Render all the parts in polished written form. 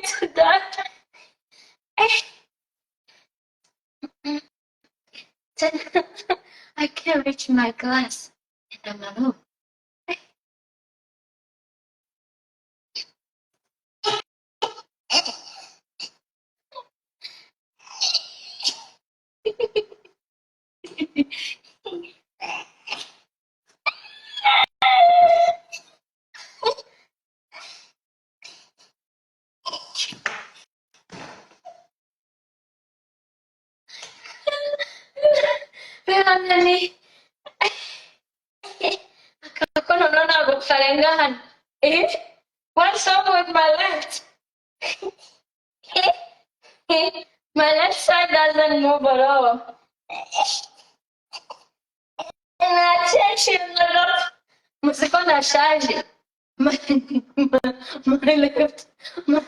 to that. I can't reach my glass in the room. Nani? Ako no nagpalingahan. What's up with my left? My left side doesn't move at all. And I tension a lot. Musiko na charge. My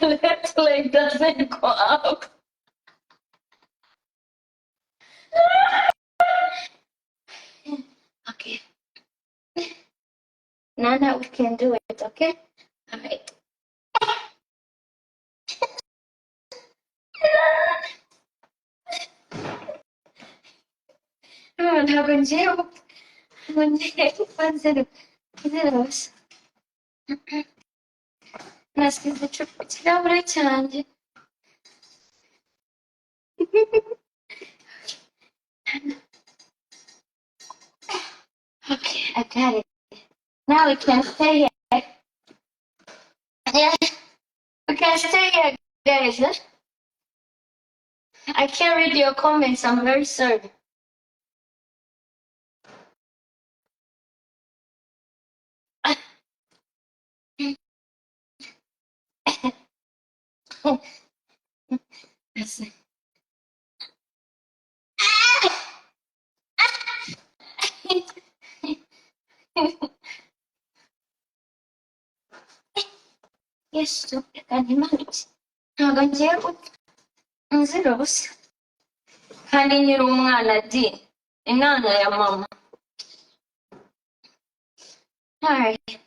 left leg doesn't go up. Okay. Now we can do it, okay? All right. Nagonjeo. Panzeros. Nasikiza chupa kirabura cyanjye. Okay, I got it. Now we can stay here. Yeah, we can stay here, guys. I can't read your comments. I'm very sorry. Listen. Yes, to animals. Nagonjeo. Zeros. Kandi nyiri umwana di. Inana ya mama. All right.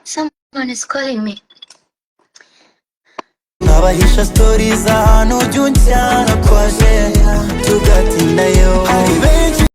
Someone is calling me. Nabahisha stories ahantu ujya unjyana kwaje tugatindayo. Hari benshi